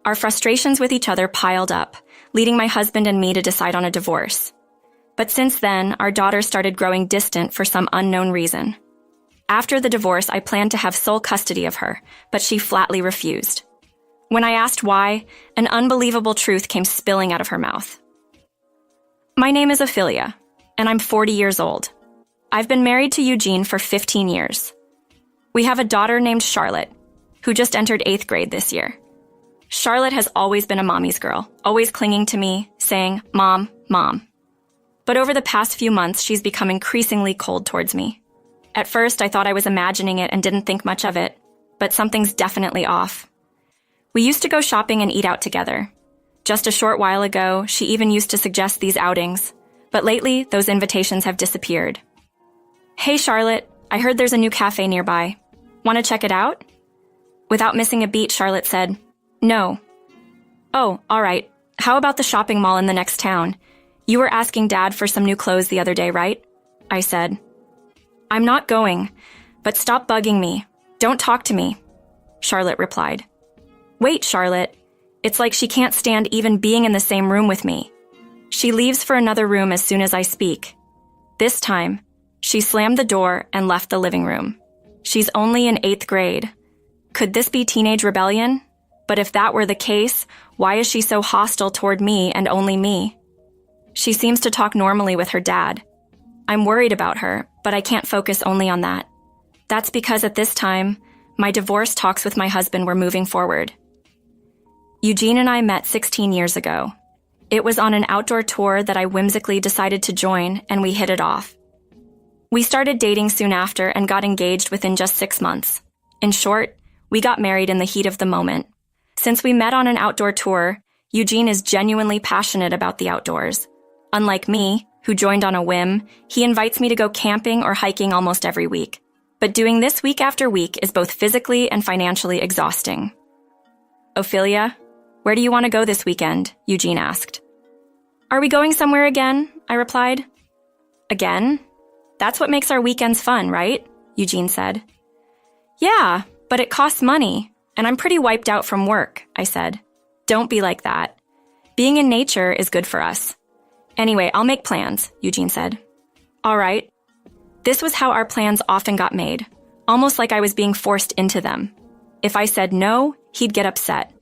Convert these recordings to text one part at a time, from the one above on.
Our frustrations with each other piled up, leading my husband and me to decide on a divorce. But since then, our daughter started growing distant for some unknown reason. After the divorce, I planned to have sole custody of her, but she flatly refused. When I asked why, an unbelievable truth came spilling out of her mouth. My name is Ophelia, and I'm 40 years old. I've been married to Eugene for 15 years. We have a daughter named Charlotte, who just entered 8th grade this year. Charlotte has always been a mommy's girl, always clinging to me, saying, "Mom, Mom." But over the past few months, she's become increasingly cold towards me. At first, I thought I was imagining it and didn't think much of it, but something's definitely off. We used to go shopping and eat out together. Just a short while ago, she even used to suggest these outings, but lately, those invitations have disappeared. "Hey, Charlotte, I heard there's a new cafe nearby. Want to check it out?" Without missing a beat, Charlotte said, "No." "Oh, all right. How about the shopping mall in the next town? You were asking Dad for some new clothes the other day, right?" I said. "I'm not going, but stop bugging me. Don't talk to me," Charlotte replied. "Wait, Charlotte. It's like she can't stand even being in the same room with me. She leaves for another room as soon as I speak. This time, she slammed the door and left the living room. She's only in 8th grade. Could this be teenage rebellion? But if that were the case, why is she so hostile toward me and only me? She seems to talk normally with her dad. I'm worried about her, but I can't focus only on that. That's because at this time, my divorce talks with my husband were moving forward. Eugene and I met 16 years ago. It was on an outdoor tour that I whimsically decided to join, and we hit it off. We started dating soon after and got engaged within just 6 months. In short, we got married in the heat of the moment. Since we met on an outdoor tour, Eugene is genuinely passionate about the outdoors. Unlike me, who joined on a whim, he invites me to go camping or hiking almost every week. But doing this week after week is both physically and financially exhausting. "Ophelia, where do you want to go this weekend?" Eugene asked. "Are we going somewhere again?" I replied. "Again? That's what makes our weekends fun, right?" Eugene said. "Yeah, but it costs money, and I'm pretty wiped out from work," I said. "Don't be like that. Being in nature is good for us." "Anyway, I'll make plans," Eugene said. "All right." This was how our plans often got made, almost like I was being forced into them. If I said no, he'd get upset.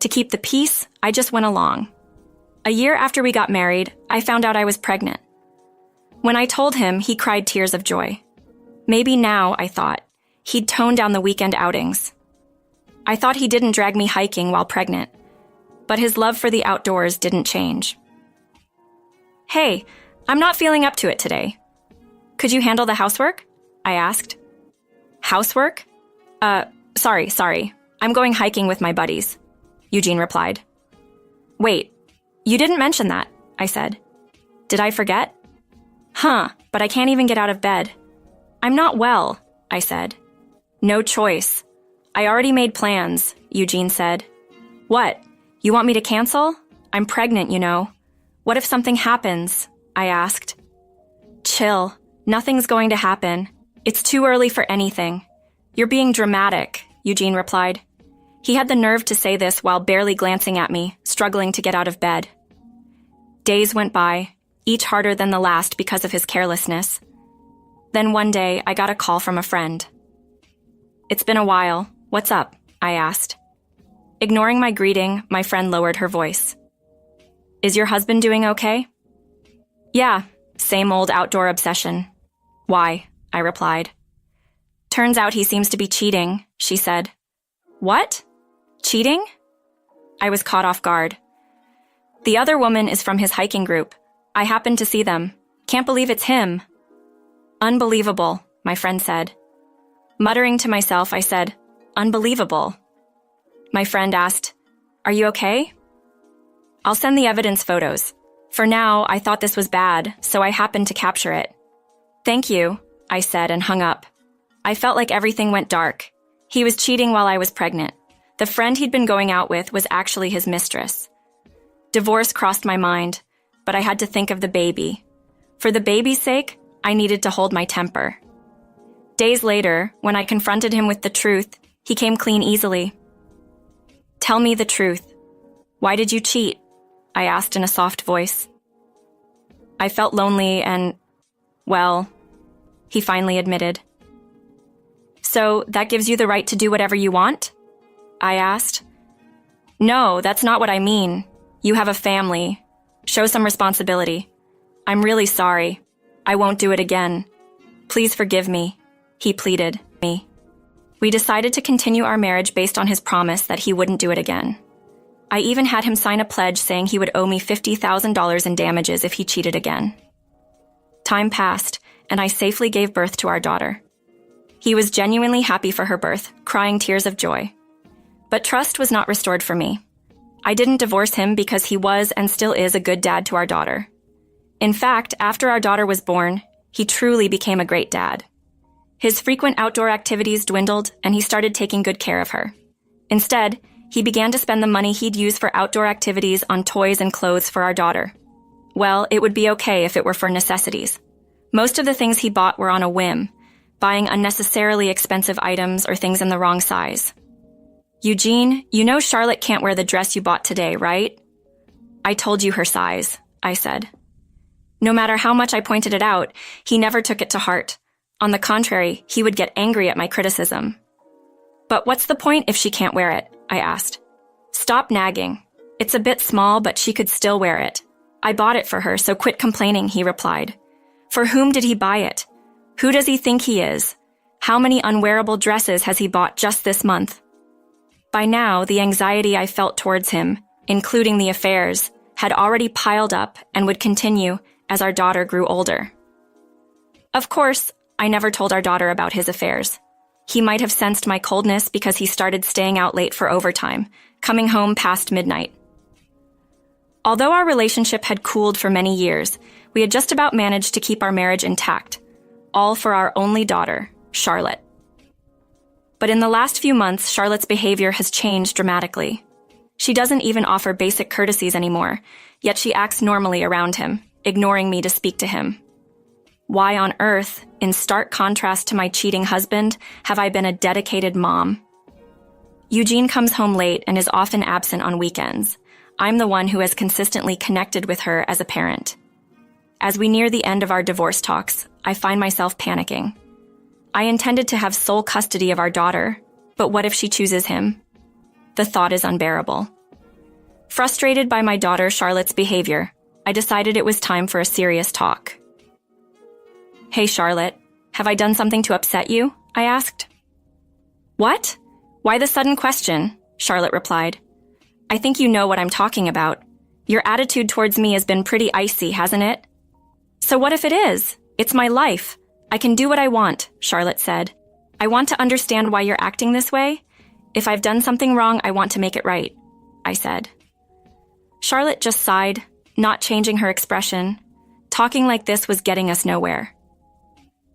To keep the peace, I just went along. A year after we got married, I found out I was pregnant. When I told him, he cried tears of joy. Maybe now, I thought, he'd tone down the weekend outings. I thought he didn't drag me hiking while pregnant, but his love for the outdoors didn't change. "Hey, I'm not feeling up to it today. Could you handle the housework?" I asked. "Housework? Sorry. I'm going hiking with my buddies," Eugene replied. "Wait, you didn't mention that," I said. "Did I forget?" But I can't even get out of bed." "I'm not well," I said. "No choice. I already made plans," Eugene said. "What? You want me to cancel? I'm pregnant, you know. What if something happens?" I asked. "Chill. Nothing's going to happen. It's too early for anything. You're being dramatic," Eugene replied. He had the nerve to say this while barely glancing at me, struggling to get out of bed. Days went by, each harder than the last because of his carelessness. Then one day, I got a call from a friend. "It's been a while. What's up?" I asked. Ignoring my greeting, my friend lowered her voice. "Is your husband doing okay?" "Yeah, same old outdoor obsession." "Why?" I replied. "Turns out he seems to be cheating," she said. "What? Cheating?" I was caught off guard. "The other woman is from his hiking group. I happened to see them. Can't believe it's him." "Unbelievable," my friend said. Muttering to myself, I said, "Unbelievable." My friend asked, "Are you okay?" "I'll send the evidence photos. For now, I thought this was bad, so I happened to capture it." "Thank you," I said and hung up. I felt like everything went dark. He was cheating while I was pregnant. The friend he'd been going out with was actually his mistress. Divorce crossed my mind, but I had to think of the baby. For the baby's sake, I needed to hold my temper. Days later, when I confronted him with the truth, he came clean easily. "Tell me the truth," Why did you cheat? I asked in a soft voice. I felt lonely and, well, he finally admitted. So that gives you the right to do whatever you want? I asked. No, that's not what I mean. You have a family. Show some responsibility. I'm really sorry. I won't do it again. Please forgive me, he pleaded me. We decided to continue our marriage based on his promise that he wouldn't do it again. I even had him sign a pledge saying he would owe me $50,000 in damages if he cheated again. Time passed, and I safely gave birth to our daughter. He was genuinely happy for her birth, crying tears of joy. But trust was not restored for me. I didn't divorce him because he was and still is a good dad to our daughter. In fact, after our daughter was born, he truly became a great dad. His frequent outdoor activities dwindled, and he started taking good care of her. Instead, he began to spend the money he'd use for outdoor activities on toys and clothes for our daughter. Well, it would be okay if it were for necessities. Most of the things he bought were on a whim, buying unnecessarily expensive items or things in the wrong size. Eugene, you know Charlotte can't wear the dress you bought today, right? I told you her size, I said. No matter how much I pointed it out, he never took it to heart. On the contrary, he would get angry at my criticism. But what's the point if she can't wear it? I asked. Stop nagging. It's a bit small, but she could still wear it. I bought it for her, so quit complaining, he replied. For whom did he buy it? Who does he think he is? How many unwearable dresses has he bought just this month? By now, the anxiety I felt towards him, including the affairs, had already piled up and would continue as our daughter grew older. Of course, I never told our daughter about his affairs. He might have sensed my coldness because he started staying out late for overtime, coming home past midnight. Although our relationship had cooled for many years, we had just about managed to keep our marriage intact, all for our only daughter, Charlotte. But in the last few months, Charlotte's behavior has changed dramatically. She doesn't even offer basic courtesies anymore, yet she acts normally around him, ignoring me to speak to him. Why on earth, in stark contrast to my cheating husband, have I been a dedicated mom? Eugene comes home late and is often absent on weekends. I'm the one who has consistently connected with her as a parent. As we near the end of our divorce talks, I find myself panicking. I intended to have sole custody of our daughter, but what if she chooses him? The thought is unbearable. Frustrated by my daughter Charlotte's behavior, I decided it was time for a serious talk. Hey, Charlotte, have I done something to upset you? I asked. What? Why the sudden question? Charlotte replied. I think you know what I'm talking about. Your attitude towards me has been pretty icy, hasn't it? So what if it is? It's my life. I can do what I want, Charlotte said. I want to understand why you're acting this way. If I've done something wrong, I want to make it right, I said. Charlotte just sighed, not changing her expression. Talking like this was getting us nowhere.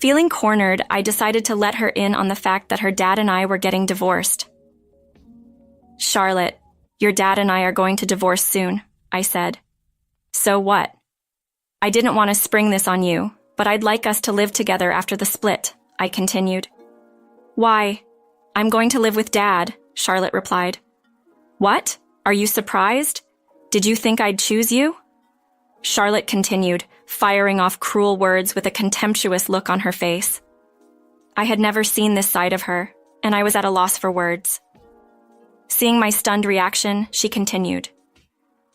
Feeling cornered, I decided to let her in on the fact that her dad and I were getting divorced. Charlotte, your dad and I are going to divorce soon, I said. So what? I didn't want to spring this on you, but I'd like us to live together after the split, I continued. Why? I'm going to live with Dad, Charlotte replied. What? Are you surprised? Did you think I'd choose you? Charlotte continued, firing off cruel words with a contemptuous look on her face. I had never seen this side of her, and I was at a loss for words. Seeing my stunned reaction, she continued.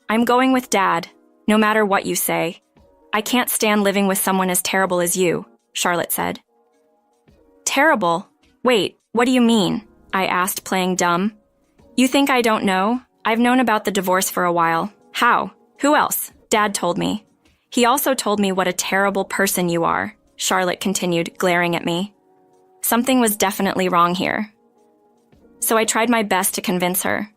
I'm going with Dad, no matter what you say. I can't stand living with someone as terrible as you, Charlotte said. Terrible? Wait, what do you mean? I asked, playing dumb. You think I don't know? I've known about the divorce for a while. How? Who else? Dad told me. He also told me what a terrible person you are, Charlotte continued, glaring at me. Something was definitely wrong here. So I tried my best to convince her.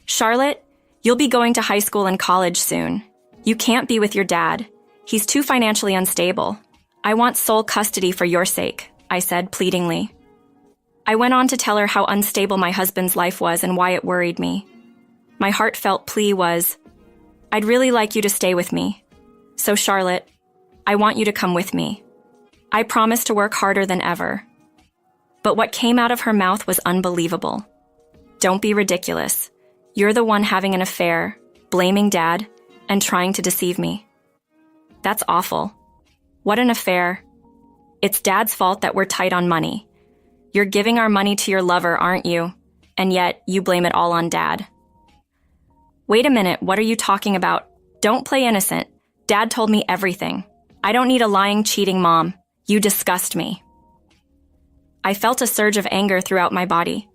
Charlotte, you'll be going to high school and college soon. You can't be with your dad. He's too financially unstable. I want sole custody for your sake, I said pleadingly. I went on to tell her how unstable my husband's life was and why it worried me. My heartfelt plea was, I'd really like you to stay with me. So Charlotte, I want you to come with me. I promise to work harder than ever. But what came out of her mouth was unbelievable. Don't be ridiculous. You're the one having an affair, blaming Dad, and trying to deceive me. That's awful. What an affair. It's Dad's fault that we're tight on money. You're giving our money to your lover, aren't you? And yet, you blame it all on Dad. Wait a minute, what are you talking about? Don't play innocent. Dad told me everything. I don't need a lying, cheating mom. You disgust me. I felt a surge of anger throughout my body.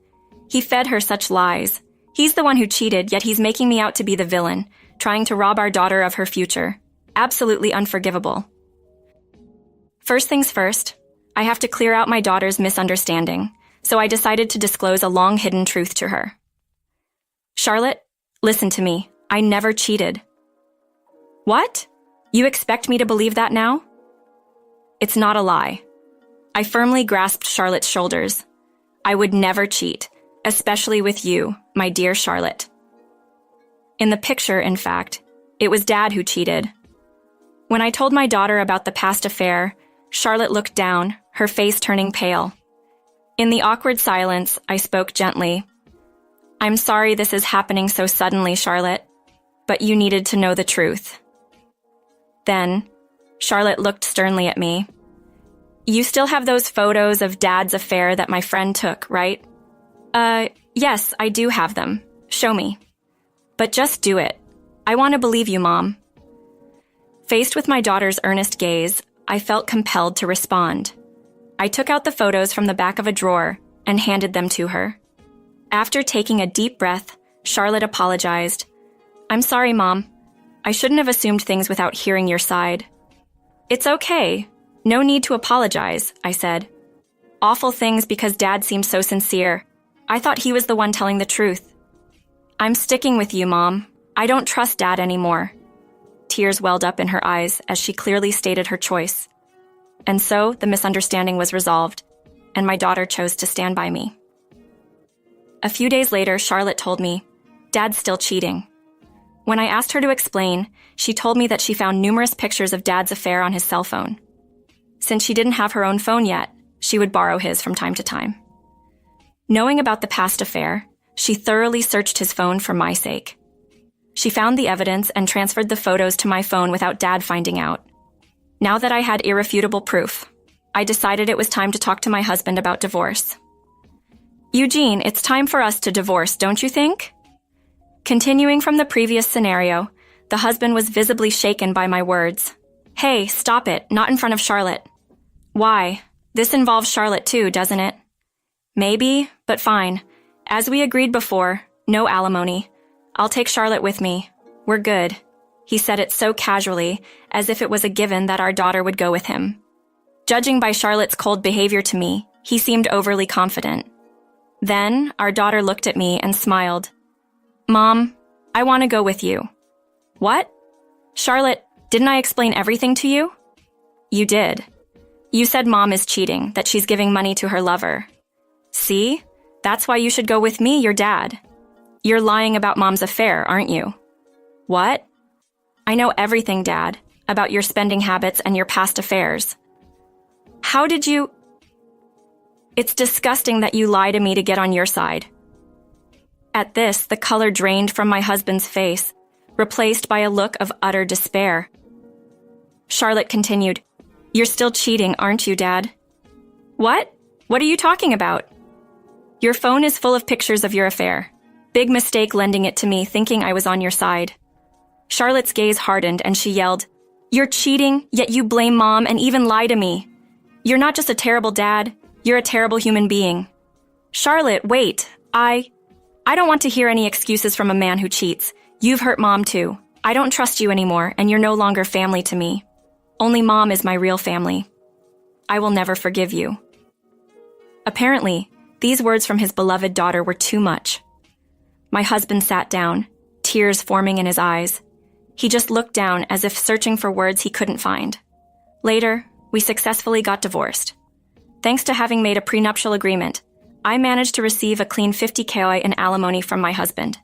He fed her such lies. He's the one who cheated, yet he's making me out to be the villain, trying to rob our daughter of her future. Absolutely unforgivable. First things first, I have to clear out my daughter's misunderstanding, so I decided to disclose a long-hidden truth to her. Charlotte, listen to me. I never cheated. What? You expect me to believe that now? It's not a lie. I firmly grasped Charlotte's shoulders. I would never cheat, especially with you, my dear Charlotte. In the picture, in fact, it was Dad who cheated. When I told my daughter about the past affair, Charlotte looked down, her face turning pale. In the awkward silence, I spoke gently. I'm sorry this is happening so suddenly, Charlotte, but you needed to know the truth. Then, Charlotte looked sternly at me. You still have those photos of Dad's affair that my friend took, right? Yes, I do have them. Show me. But just do it. I want to believe you, Mom. Faced with my daughter's earnest gaze, I felt compelled to respond. I took out the photos from the back of a drawer and handed them to her. After taking a deep breath, Charlotte apologized. I'm sorry, Mom. I shouldn't have assumed things without hearing your side. It's okay. No need to apologize, I said. Awful things because Dad seemed so sincere. I thought he was the one telling the truth. I'm sticking with you, Mom. I don't trust Dad anymore. Tears welled up in her eyes as she clearly stated her choice. And so the misunderstanding was resolved, and my daughter chose to stand by me. A few days later, Charlotte told me, Dad's still cheating. When I asked her to explain, she told me that she found numerous pictures of Dad's affair on his cell phone. Since she didn't have her own phone yet, she would borrow his from time to time. Knowing about the past affair, she thoroughly searched his phone for my sake. She found the evidence and transferred the photos to my phone without Dad finding out. Now that I had irrefutable proof, I decided it was time to talk to my husband about divorce. Eugene, it's time for us to divorce, don't you think? Continuing from the previous scenario, the husband was visibly shaken by my words. Hey, stop it, not in front of Charlotte. Why? This involves Charlotte too, doesn't it? Maybe, but fine. As we agreed before, no alimony. I'll take Charlotte with me. We're good. He said it so casually, as if it was a given that our daughter would go with him. Judging by Charlotte's cold behavior to me, he seemed overly confident. Then, our daughter looked at me and smiled. Mom, I want to go with you. What? Charlotte, didn't I explain everything to you? You did. You said Mom is cheating, that she's giving money to her lover. See? That's why you should go with me, your dad. You're lying about Mom's affair, aren't you? What? I know everything, Dad, about your spending habits and your past affairs. How did you... It's disgusting that you lie to me to get on your side. At this, the color drained from my husband's face, replaced by a look of utter despair. Charlotte continued, You're still cheating, aren't you, Dad? What? What are you talking about? Your phone is full of pictures of your affair. Big mistake lending it to me, thinking I was on your side. Charlotte's gaze hardened and she yelled, You're cheating, yet you blame Mom and even lie to me. You're not just a terrible dad, you're a terrible human being. Charlotte, wait. I don't want to hear any excuses from a man who cheats. You've hurt Mom too. I don't trust you anymore, and you're no longer family to me. Only Mom is my real family. I will never forgive you. Apparently, these words from his beloved daughter were too much. My husband sat down, tears forming in his eyes. He just looked down as if searching for words he couldn't find. Later, we successfully got divorced. Thanks to having made a prenuptial agreement, I managed to receive a clean $50,000 in alimony from my husband.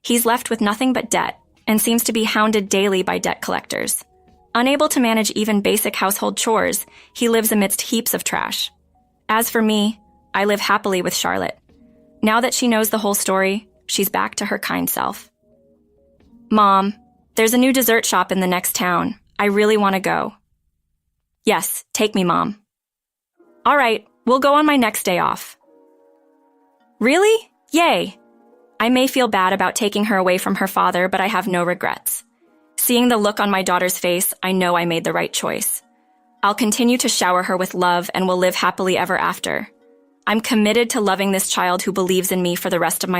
He's left with nothing but debt and seems to be hounded daily by debt collectors. Unable to manage even basic household chores, he lives amidst heaps of trash. As for me, I live happily with Charlotte. Now that she knows the whole story, she's back to her kind self. Mom, there's a new dessert shop in the next town. I really want to go. Yes, take me, Mom. All right, we'll go on my next day off. Really? Yay! I may feel bad about taking her away from her father, but I have no regrets. Seeing the look on my daughter's face, I know I made the right choice. I'll continue to shower her with love and will live happily ever after. I'm committed to loving this child who believes in me for the rest of my